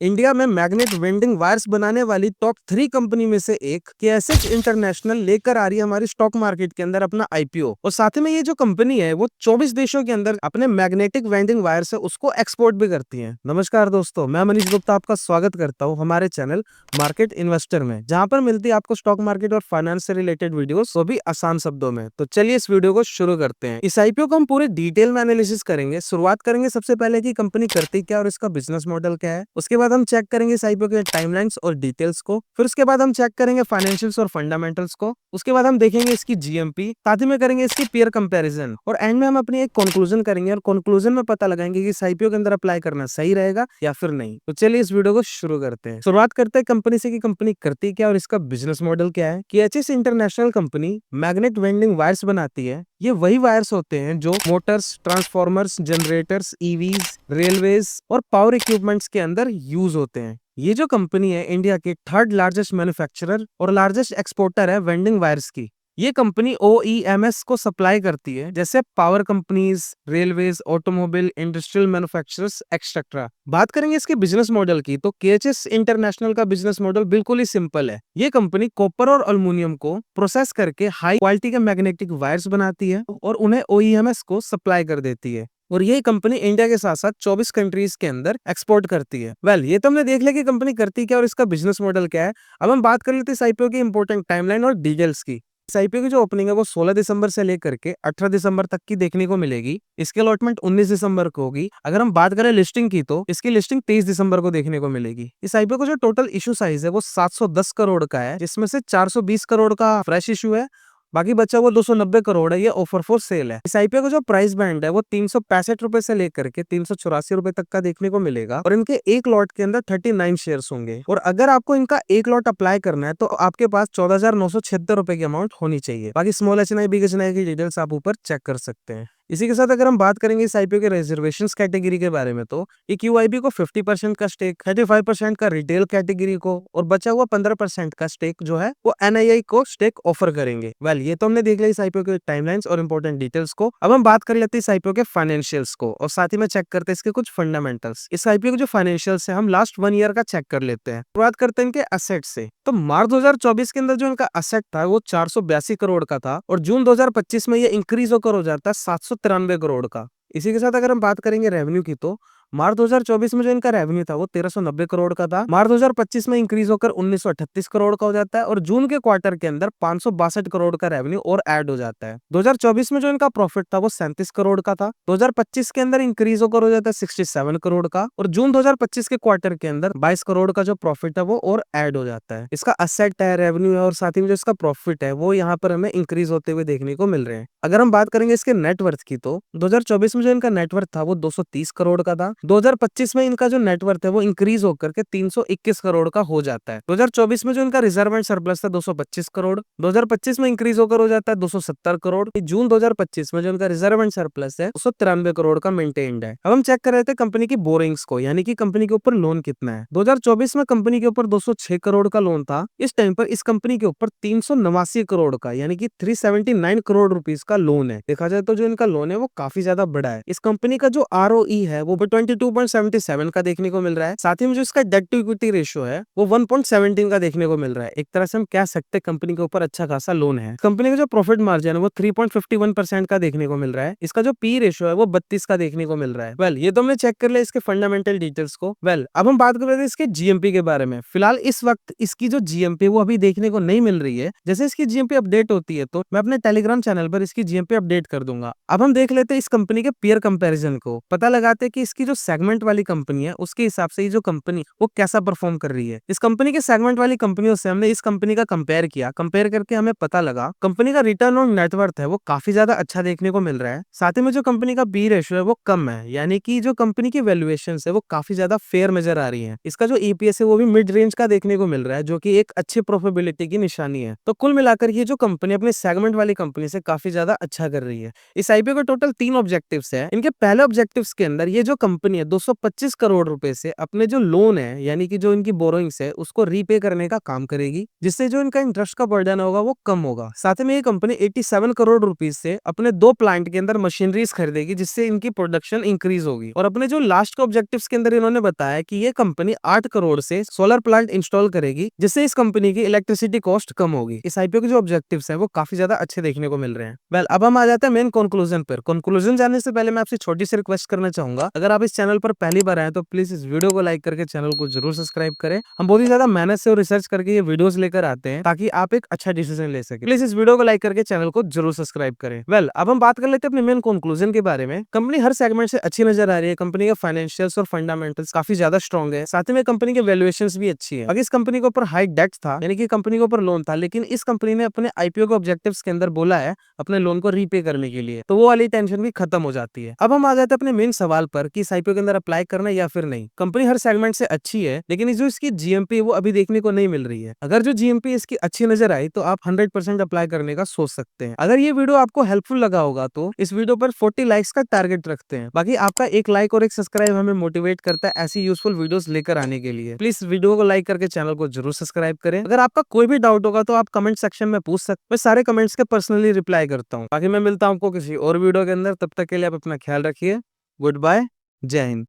India में magnet winding wires बनाने वाली टॉप 3 कंपनी में से एक केएसएच इंटरनेशनल लेकर आ रही है हमारी स्टॉक मार्केट के अंदर अपना आईपीओ। और साथ में ये जो कंपनी है वो 24 देशों के अंदर अपने मैग्नेटिक वेंडिंग वायर्स है उसको एक्सपोर्ट भी करती है। नमस्कार दोस्तों, मैं मनीष गुप्ता आपका स्वागत करता हूँ हमारे चैनल मार्केट इन्वेस्टर में, जहाँ पर मिलती है आपको स्टॉक मार्केट और फाइनेंस से रिलेटेड वीडियोस, वो भी आसान शब्दों में। तो चलिए इस वीडियो को शुरू करते हैं। इस आईपीओ को हम पूरे डिटेल में एनालिसिस करेंगे। शुरुआत करेंगे सबसे पहले कि कंपनी करती क्या और इसका बिजनेस मॉडल क्या है। उसके बाद हम चेक करेंगे आईपीओ के टाइमलाइंस और डिटेल्स को। फिर उसके बाद हम चेक करेंगे फाइनेंशियल्स और फंडामेंटल्स को। उसके बाद हम देखेंगे इसकी जीएमपी, साथ ही में करेंगे इसकी पीयर कंपैरिजन, और एंड में हम अपनी एक कंक्लूजन करेंगे और कंक्लूजन में पता लगाएंगे कि इस आईपीओ के अंदर अप्लाई करना सही रहेगा या फिर नहीं। तो चलिए इस वीडियो को शुरू करते हैं। शुरुआत करते हैं कंपनी से कि कंपनी करती क्या और इसका बिजनेस मॉडल क्या है। KHS international company magnet winding wires बनाती है। ये वही वायर्स होते हैं जो motors, transformers, generators, EVs, railways और पावर इक्विपमेंट्स के अंदर यूज होते हैं। ये जो कंपनी है इंडिया के थर्ड लार्जेस्ट मैन्युफैक्चरर और लार्जेस्ट एक्सपोर्टर है वेंडिंग वायर्स की। ये कंपनी ओईएमएस को सप्लाई करती है, जैसे power companies, railways, automobile, industrial manufacturers etcetera. बात करेंगे इसके बिजनेस मॉडल की, तो केएचएस इंटरनेशनल का बिजनेस मॉडल बिल्कुल ही सिंपल है। ये कंपनी कॉपर और एल्युमिनियम को प्रोसेस करके हाई क्वालिटी के मैग्नेटिक वायर्स बनाती है और उन्हें ओईएमएस को सप्लाई कर देती है। और यही कंपनी इंडिया के साथ साथ 24 कंट्रीज के अंदर एक्सपोर्ट करती है। ये तो हमने देख लिया कि कंपनी करती क्या और इसका बिजनेस मॉडल क्या है। अब हम बात कर लेते हैं इस आईपीओ की इंपॉर्टेंट टाइमलाइन और डिटेल्स की। इस आईपीओ की जो ओपनिंग है वो 16 दिसंबर से लेकर के 18 दिसंबर तक की देखने को मिलेगी। इसकी अलॉटमेंट 19 दिसंबर को होगी। अगर हम बात करें लिस्टिंग की, तो इसकी लिस्टिंग 23 दिसंबर को देखने को मिलेगी। इस आईपीओ का जो टोटल इशू साइज है वो 710 करोड़ का है, जिसमें से 420 करोड़ का फ्रेश इशू है, बाकी बचा वो 290 करोड़ है, ये ऑफर फॉर सेल है। इस आईपीओ का जो प्राइस बैंड है वो 365 रुपए से लेकर के 384 रुपए तक का देखने को मिलेगा। और इनके एक लॉट के अंदर 39 शेयर्स होंगे। और अगर आपको इनका एक लॉट अप्लाई करना है तो आपके पास 14,976 रुपए की अमाउंट होनी चाहिए। बाकी स्मॉल एचएनआई, बिग एचएनआई की डिटेल्स आप ऊपर चेक कर सकते हैं। इसी के साथ अगर हम बात करेंगे इस आईपीओ के रिजर्वेशन कैटेगरी के बारे में, तो ये क्यूआईबी को 50% का स्टेक, 35% का रिटेल कैटेगरी को, और बचा हुआ 15% का स्टेक जो है वो एनआईआई को स्टेक ऑफर करेंगे। ये तो हमने देख लिया इस आईपीओ के टाइमलाइंस और इंपॉर्टेंट डिटेल्स को। अब हम बात कर लेते हैं इस आईपीओ के फाइनेंशियल्स को, और साथ ही में चेक करते हैं इसके कुछ फंडामेंटल्स। इस आईपीओ के जो फाइनेंशियल्स है हम लास्ट 1 ईयर का चेक कर लेते हैं। शुरुआत करते हैं इनके असेट से। तो मार्च 2024 के अंदर जो इनका असेट था वो 482 करोड़ का था, और जून 2025 में ये इंक्रीज होकर हो जाता है 793 करोड़ का। इसी के साथ अगर हम बात करेंगे रेवेन्यू की, तो मार्च 2024 में जो इनका रेवेन्यू था वो 1390 करोड़ का था। मार्च 2025 में इंक्रीज होकर 1938 करोड़ का हो जाता है, और जून के क्वार्टर के अंदर 562 करोड़ का रेवेन्यू और ऐड हो जाता है। 2024 में जो इनका प्रॉफिट था वो 37 करोड़ का था। 2025 के अंदर इंक्रीज होकर हो जाता है 67 करोड़ का, और जून 2025 के क्वार्टर के अंदर 22 करोड़ का जो प्रॉफिट है वो और ऐड हो जाता है। इसका असेट है, रेवेन्यू है, और साथ ही में जो इसका प्रॉफिट है वो यहाँ पर हमें इंक्रीज होते हुए देखने को मिल रहे हैं। अगर हम बात करेंगे इसके नेटवर्थ की, तो 2024 में जो इनका नेटवर्थ था वो 230 करोड़ का था। 2025 में इनका जो नेटवर्थ है वो इंक्रीज होकर के 321 करोड़ का हो जाता है। 2024 में जो इनका रिजर्व एंड सरप्लस था 225 करोड़, 2025 में इंक्रीज होकर हो जाता है 270 करोड़। जून 2025 में जो इनका रिजर्व एंड सरप्लस है 293 करोड़ का मेंटेन्ड है। अब हम चेक कर रहे थे कंपनी की बोरिंग्स को, यानी कि कंपनी के ऊपर लोन कितना है। 2024 में कंपनी के ऊपर 206 करोड़ का लोन था। इस टाइम पर इस कंपनी के ऊपर 389 करोड़ का, यानी कि 379 करोड़ रुपीस का लोन है। देखा जाए तो जो इनका लोन है वो काफी ज्यादा बड़ा है। इस कंपनी का जो आरओई है वो 22.77 का देखने को मिल रहा है। साथ ही में जो इसका डेट टू इक्विटी रेशियो है वो 1.17 का देखने को मिल रहा है। एक तरह से हम कह सकते हैं कंपनी के ऊपर अच्छा खासा लोन है। कंपनी का जो प्रॉफिट मार्जिन है वो 3.51% का देखने को मिल रहा है। इसका जो पी रेशियो है वो 32 का देखने को मिल रहा है। ये तो हमने चेक कर लिया इसके फंडामेंटल डिटेल्स को। अब हम बात कर रहे थे इसके जीएमपी के बारे में। फिलहाल इस वक्त इसकी जो जीएमपी वो अभी देखने को नहीं मिल रही है। जैसे इसकी जीएमपी अपडेट होती है तो मैं अपने टेलीग्राम चैनल पर इसकी जीएमपी अपडेट कर दूंगा। अब हम देख लेते हैं इस कंपनी के पीयर कंपैरिजन को। पता लगाते हैं कि इसकी जो सेगमेंट वाली कंपनी है उसके हिसाब से ये जो कंपनी वो कैसा परफॉर्म कर रही है। इस कंपनी के सेगमेंट वाली कंपनियों से हमने इस कंपनी का कंपेयर किया। कंपेयर करके हमें पता लगा कंपनी का रिटर्न ऑन नेटवर्थ है वो काफी ज्यादा अच्छा देखने को मिल रहा है। साथ ही में जो कंपनी का पी रेशियो है वो कम है, यानी कि जो कंपनी की वैल्यूएशन है वो काफी ज्यादा फेयर नजर आ रही है। इसका जो ईपीएस है वो भी मिड रेंज का देखने को मिल रहा है, जो कि एक अच्छी प्रॉफिटेबिलिटी की निशानी है। तो कुल मिलाकर ये जो कंपनी अपने सेगमेंट वाली कंपनी से काफी ज्यादा अच्छा कर रही है। इस आईपीओ के टोटल 3 ऑब्जेक्टिव्स है। इनके पहले ऑब्जेक्टिव्स के अंदर ये जो कंपनी कंपनी है 225 करोड़ रुपए से अपने जो लोन है यानी कि जो इनकी बोरोइंग्स है उसको रीपे करने का काम करेगी, जिससे जो इनका इंटरेस्ट का बर्डन होगा वो कम होगा। साथ में ये कंपनी 87 करोड़ रुपीस से अपने 2 प्लांट के अंदर मशीनरीज खरीदेगी, जिससे इनकी प्रोडक्शन इंक्रीज होगी। और अपने जो लास्ट के ऑब्जेक्टिव्स के अंदर इन्होंने बताया कि ये कंपनी 8 करोड़ से सोलर प्लांट इंस्टॉल करेगी, जिससे इस कंपनी की इलेक्ट्रिसिटी कॉस्ट कम होगी। इस आईपीओ के जो ऑब्जेक्टिव्स हैं वो काफी ज्यादा अच्छे देखने को मिल रहे हैं। वेल, अब हम आ जाते हैं मेन कंक्लूजन पर। कंक्लूजन जाने से पहले मैं आपसे छोटी सी रिक्वेस्ट करना चाहूंगा, अगर आप इस चैनल पर पहली बार आए तो प्लीज इस वीडियो को लाइक करके चैनल को जरूर सब्सक्राइब करें। हम बहुत ही ज्यादा मेहनत से और रिसर्च करके ये वीडियोस लेकर आते हैं ताकि आप एक अच्छा डिसीजन ले सके। प्लीज इस वीडियो को लाइक करके चैनल को जरूर सब्सक्राइब करें। वेल, अब हम बात कर लेते हैं अपने मेन कंक्लूजन के बारे में। कंपनी हर सेगमेंट से अच्छी नजर आ रही है, कंपनी के फाइनेंशियल्स और फंडामेंटल्स काफी ज्यादा स्ट्रॉन्ग है, साथ में कंपनी के वैल्यूएशंस भी अच्छी है। अगर इस कंपनी के ऊपर हाई डेट था यानी कि कंपनी के ऊपर लोन था, लेकिन इस कंपनी ने अपने आईपीओ के ऑब्जेक्टिव्स के अंदर बोला है अपने लोन को रीपे करने के लिए, तो वो वाली टेंशन भी खत्म हो जाती है। अब हम आ जाते हैं अपने मेन सवाल पर कि इस आईपीओ के अंदर अप्लाई करना या फिर नहीं। कंपनी हर सेगमेंट से अच्छी है, लेकिन जो इसकी जीएमपी वो अभी देखने को नहीं मिल रही है। अगर जो जीएमपी इसकी अच्छी नजर आई तो आप 100% अप्लाई करने का सोच सकते हैं। अगर ये वीडियो आपको हेल्पफुल लगा होगा तो इस वीडियो पर 40 लाइक्स का टारगेट रखते हैं। बाकी आपका एक लाइक और एक सब्सक्राइब हमें मोटिवेट करता है ऐसी यूजफुल वीडियोस लेकर आने के लिए। प्लीज वीडियो को लाइक करके चैनल को जरूर सब्सक्राइब करें। अगर आपका कोई भी डाउट होगा तो आप कमेंट सेक्शन में पूछ सकते हैं, मैं सारे कमेंट्स के पर्सनली रिप्लाई करता हूँ। बाकी मैं मिलता हूँ आपको किसी और वीडियो के अंदर, तब तक के लिए आप अपना ख्याल रखिए। गुड बाय, जय हिंद।